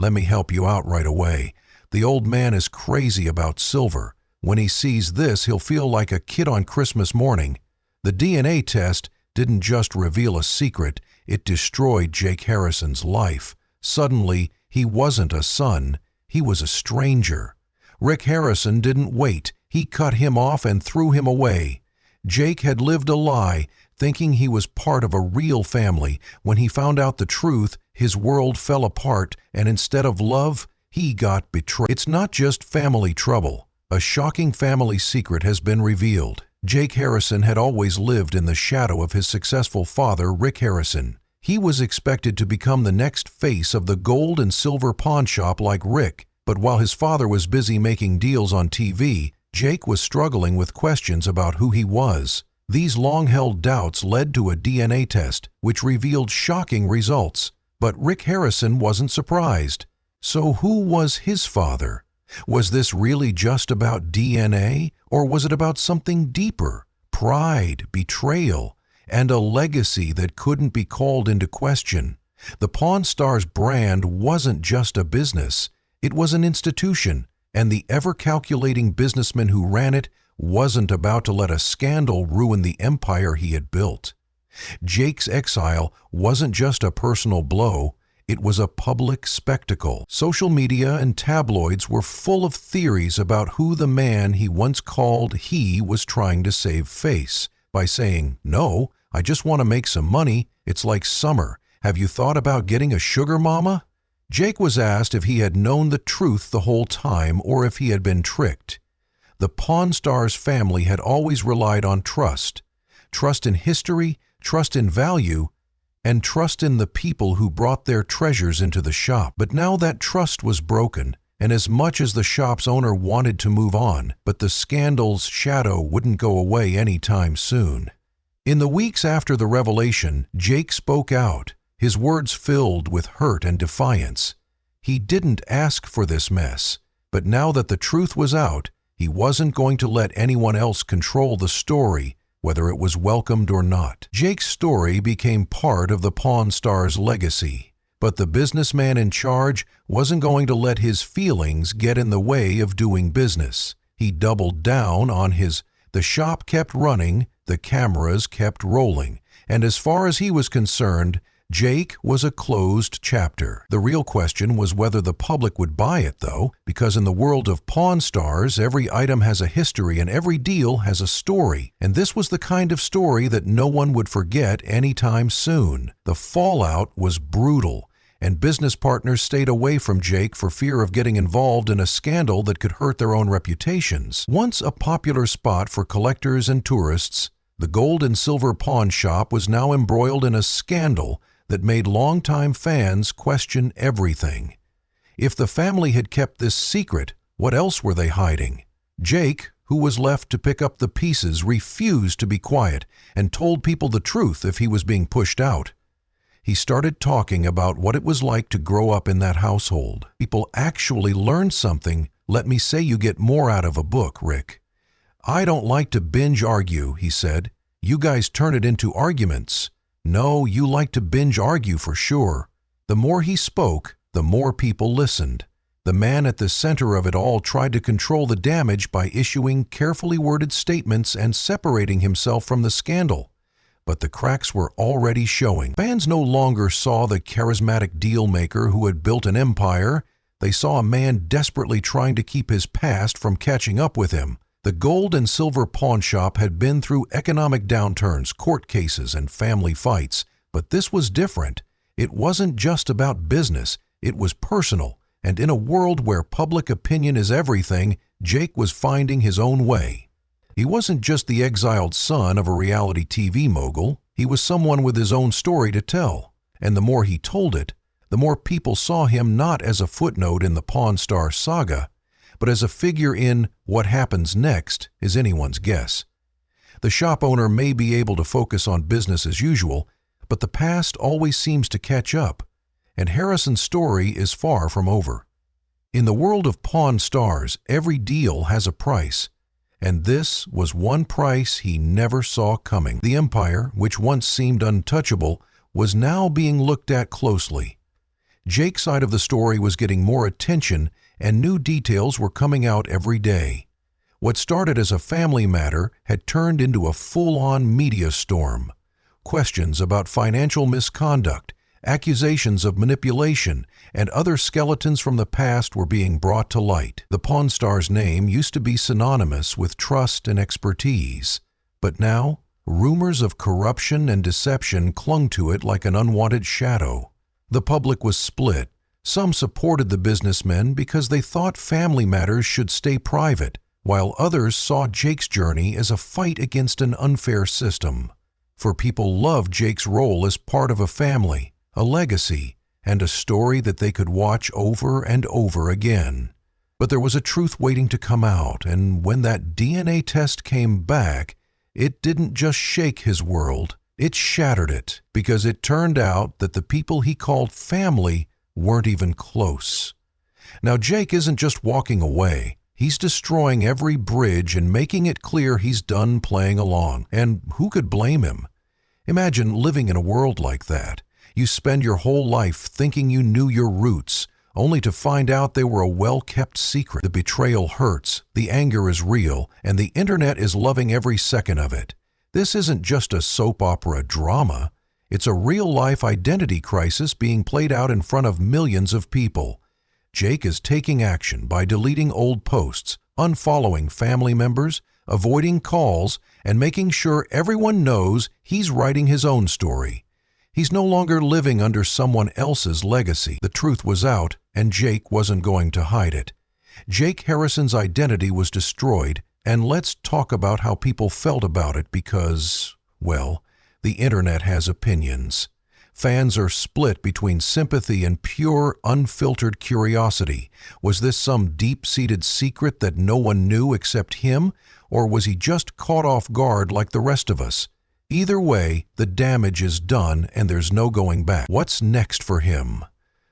Let me help you out right away. The old man is crazy about silver. When he sees this, he'll feel like a kid on Christmas morning. The DNA test didn't just reveal a secret, it destroyed Jake Harrison's life. Suddenly, he wasn't a son, he was a stranger. Rick Harrison didn't wait, he cut him off and threw him away. Jake had lived a lie, thinking he was part of a real family. When he found out the truth, his world fell apart, and instead of love, he got betrayed. It's not just family trouble. A shocking family secret has been revealed. Jake Harrison had always lived in the shadow of his successful father, Rick Harrison. He was expected to become the next face of the gold and silver pawn shop like Rick, but while his father was busy making deals on TV, Jake was struggling with questions about who he was. These long-held doubts led to a DNA test, which revealed shocking results. But Rick Harrison wasn't surprised. So who was his father? Was this really just about DNA, or was it about something deeper? Pride, betrayal, and a legacy that couldn't be called into question. The Pawn Stars brand wasn't just a business, it was an institution, and the ever-calculating businessman who ran it wasn't about to let a scandal ruin the empire he had built. Jake's exile wasn't just a personal blow, it was a public spectacle. Social media and tabloids were full of theories about who the man he once called he was trying to save face by saying, "No, I just want to make some money. It's like summer. Have you thought about getting a sugar mama?" Jake was asked if he had known the truth the whole time or if he had been tricked. The Pawn Stars family had always relied on trust. Trust in history, trust in value, and trust in the people who brought their treasures into the shop. But now that trust was broken, and as much as the shop's owner wanted to move on, but the scandal's shadow wouldn't go away anytime soon. In the weeks after the revelation, Jake spoke out, his words filled with hurt and defiance. He didn't ask for this mess, but now that the truth was out, he wasn't going to let anyone else control the story, whether it was welcomed or not. Jake's story became part of the Pawn Stars' legacy, but the businessman in charge wasn't going to let his feelings get in the way of doing business. He doubled down on the shop kept running, the cameras kept rolling, and as far as he was concerned, Jake was a closed chapter. The real question was whether the public would buy it, though, because in the world of Pawn Stars, every item has a history and every deal has a story. And this was the kind of story that no one would forget anytime soon. The fallout was brutal, and business partners stayed away from Jake for fear of getting involved in a scandal that could hurt their own reputations. Once a popular spot for collectors and tourists, the gold and silver pawn shop was now embroiled in a scandal that made longtime fans question everything. If the family had kept this secret, what else were they hiding? Jake, who was left to pick up the pieces, refused to be quiet and told people the truth if he was being pushed out. He started talking about what it was like to grow up in that household. People actually learned something. Let me say you get more out of a book, Rick. I don't like to binge argue, he said. You guys turn it into arguments. No, you like to binge argue for sure. The more he spoke, the more people listened. The man at the center of it all tried to control the damage by issuing carefully worded statements and separating himself from the scandal. But the cracks were already showing. Fans no longer saw the charismatic deal-maker who had built an empire. They saw a man desperately trying to keep his past from catching up with him. The gold and silver pawn shop had been through economic downturns, court cases, and family fights, but this was different. It wasn't just about business, it was personal, and in a world where public opinion is everything, Jake was finding his own way. He wasn't just the exiled son of a reality TV mogul, he was someone with his own story to tell, and the more he told it, the more people saw him not as a footnote in the Pawn Stars saga, but as a figure in What Happens Next is anyone's guess. The shop owner may be able to focus on business as usual, but the past always seems to catch up, and Harrison's story is far from over. In the world of Pawn Stars, every deal has a price, and this was one price he never saw coming. The empire, which once seemed untouchable, was now being looked at closely. Jake's side of the story was getting more attention and new details were coming out every day. What started as a family matter had turned into a full-on media storm. Questions about financial misconduct, accusations of manipulation, and other skeletons from the past were being brought to light. The Pawn Star's name used to be synonymous with trust and expertise, but now rumors of corruption and deception clung to it like an unwanted shadow. The public was split. Some supported the businessmen because they thought family matters should stay private, while others saw Jake's journey as a fight against an unfair system. For people loved Jake's role as part of a family, a legacy, and a story that they could watch over and over again. But there was a truth waiting to come out, and when that DNA test came back, it didn't just shake his world, it shattered it, because it turned out that the people he called family weren't even close. Now Jake isn't just walking away. He's destroying every bridge and making it clear he's done playing along. And who could blame him? Imagine living in a world like that. You spend your whole life thinking you knew your roots, only to find out they were a well-kept secret. The betrayal hurts, the anger is real, and the internet is loving every second of it. This isn't just a soap opera drama. It's a real-life identity crisis being played out in front of millions of people. Jake is taking action by deleting old posts, unfollowing family members, avoiding calls, and making sure everyone knows he's writing his own story. He's no longer living under someone else's legacy. The truth was out, and Jake wasn't going to hide it. Jake Harrison's identity was destroyed, and let's talk about how people felt about it because, well, the internet has opinions. Fans are split between sympathy and pure, unfiltered curiosity. Was this some deep-seated secret that no one knew except him, or was he just caught off guard like the rest of us? Either way, the damage is done and there's no going back. What's next for him?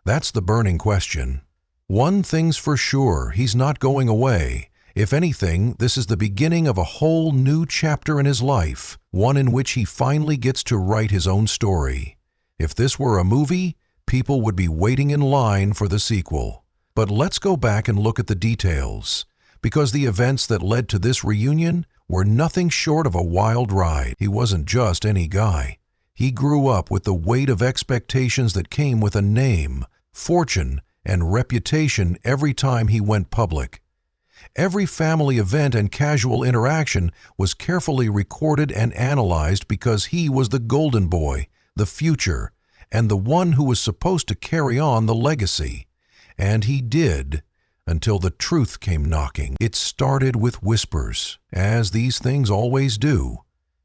That's the burning question. One thing's for sure, he's not going away. If anything, this is the beginning of a whole new chapter in his life, one in which he finally gets to write his own story. If this were a movie, people would be waiting in line for the sequel. But let's go back and look at the details, because the events that led to this reunion were nothing short of a wild ride. He wasn't just any guy. He grew up with the weight of expectations that came with a name, fortune, and reputation every time he went public. Every family event and casual interaction was carefully recorded and analyzed because he was the golden boy, the future, and the one who was supposed to carry on the legacy. And he did, until the truth came knocking. It started with whispers, as these things always do.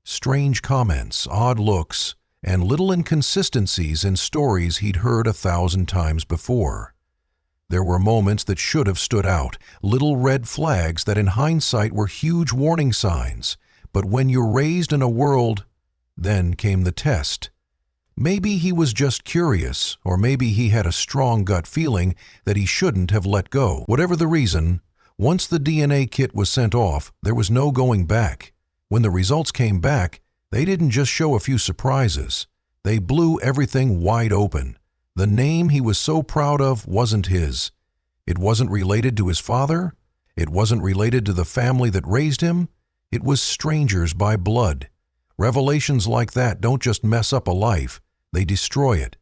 Strange comments, odd looks, and little inconsistencies in stories he'd heard 1,000 times before. There were moments that should have stood out, little red flags that in hindsight were huge warning signs. But when you're raised in a world, then came the test. Maybe he was just curious, or maybe he had a strong gut feeling that he shouldn't have let go. Whatever the reason, once the DNA kit was sent off, there was no going back. When the results came back, they didn't just show a few surprises. They blew everything wide open. The name he was so proud of wasn't his. It wasn't related to his father. It wasn't related to the family that raised him. It was strangers by blood. Revelations like that don't just mess up a life. They destroy it.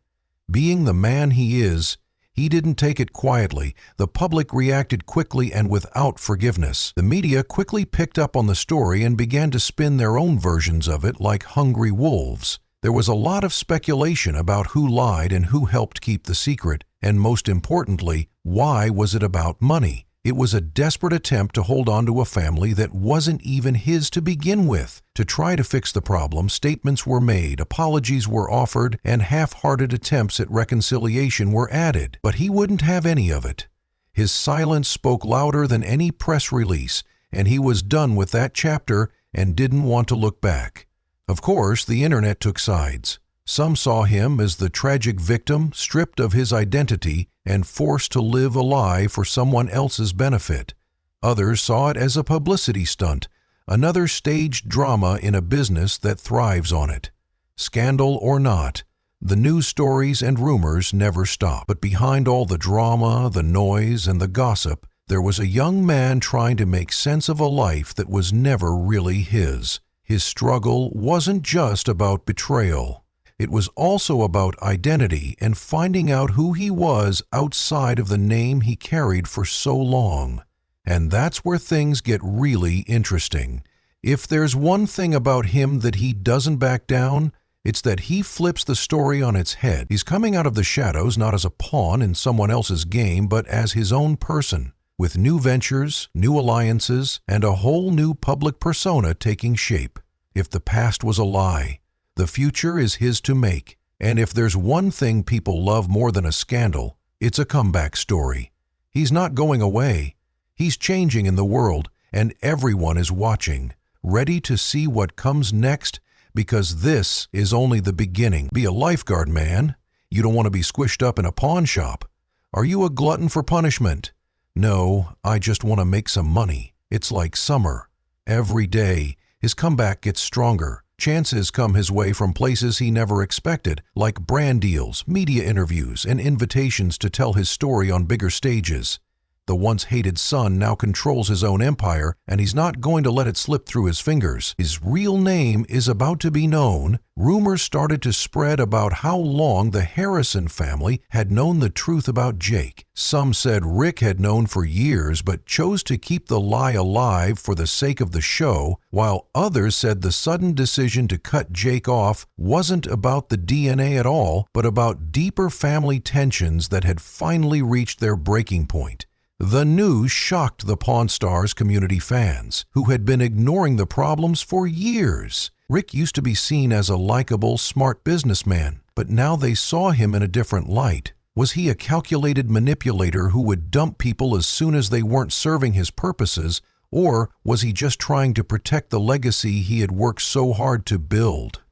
Being the man he is, he didn't take it quietly. The public reacted quickly and without forgiveness. The media quickly picked up on the story and began to spin their own versions of it like hungry wolves. There was a lot of speculation about who lied and who helped keep the secret, and most importantly, why was it about money? It was a desperate attempt to hold on to a family that wasn't even his to begin with. To try to fix the problem, statements were made, apologies were offered, and half-hearted attempts at reconciliation were added. But he wouldn't have any of it. His silence spoke louder than any press release, and he was done with that chapter and didn't want to look back. Of course, the internet took sides. Some saw him as the tragic victim, stripped of his identity and forced to live a lie for someone else's benefit. Others saw it as a publicity stunt, another staged drama in a business that thrives on it. Scandal or not, The news stories and rumors never stopped, but behind all the drama, the noise, and the gossip, there was a young man trying to make sense of a life that was never really his. His struggle wasn't just about betrayal. It was also about identity and finding out who he was outside of the name he carried for so long. And that's where things get really interesting. If there's one thing about him that he doesn't back down, it's that he flips the story on its head. He's coming out of the shadows not as a pawn in someone else's game, but as his own person, with new ventures, new alliances, and a whole new public persona taking shape. If the past was a lie, the future is his to make. And if there's one thing people love more than a scandal, it's a comeback story. He's not going away. He's changing in the world, and everyone is watching, ready to see what comes next, because this is only the beginning. Be a lifeguard, man. You don't want to be squished up in a pawn shop. Are you a glutton for punishment? No, I just want to make some money. It's like summer. Every day, his comeback gets stronger. Chances come his way from places he never expected, like brand deals, media interviews, and invitations to tell his story on bigger stages. The once hated son now controls his own empire, and he's not going to let it slip through his fingers. His real name is about to be known. Rumors started to spread about how long the Harrison family had known the truth about Jake. Some said Rick had known for years but chose to keep the lie alive for the sake of the show, while others said the sudden decision to cut Jake off wasn't about the DNA at all, but about deeper family tensions that had finally reached their breaking point. The news shocked the Pawn Stars community fans, who had been ignoring the problems for years. Rick used to be seen as a likable, smart businessman, but now they saw him in a different light. Was he a calculated manipulator who would dump people as soon as they weren't serving his purposes, or was he just trying to protect the legacy he had worked so hard to build?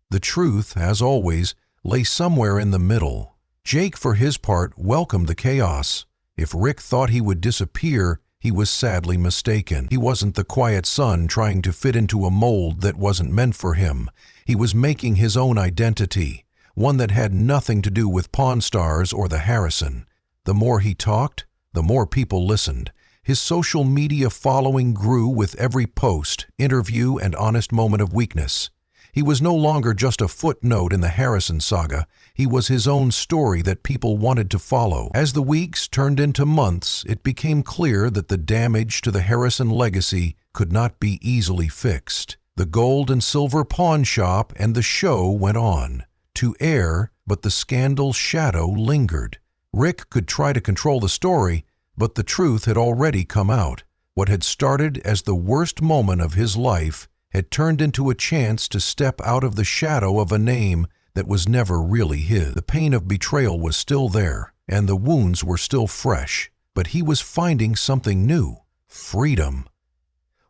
The truth, as always, lay somewhere in the middle. Jake, for his part, welcomed the chaos. If Rick thought he would disappear, he was sadly mistaken. He wasn't the quiet son trying to fit into a mold that wasn't meant for him. He was making his own identity, one that had nothing to do with Pawn Stars or the Harrison. The more he talked, the more people listened. His social media following grew with every post, interview, and honest moment of weakness. He was no longer just a footnote in the Harrison saga. He was his own story that people wanted to follow. As the weeks turned into months, it became clear that the damage to the Harrison legacy could not be easily fixed. The gold and silver pawn shop and the show went on to air, but the scandal's shadow lingered. Rick could try to control the story, but the truth had already come out. What had started as the worst moment of his life had turned into a chance to step out of the shadow of a name that was never really his. The pain of betrayal was still there, and the wounds were still fresh, but he was finding something new: freedom.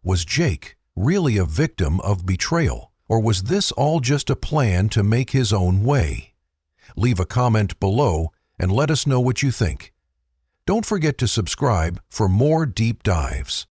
Was Jake really a victim of betrayal, or was this all just a plan to make his own way? Leave a comment below and let us know what you think. Don't forget to subscribe for more deep dives.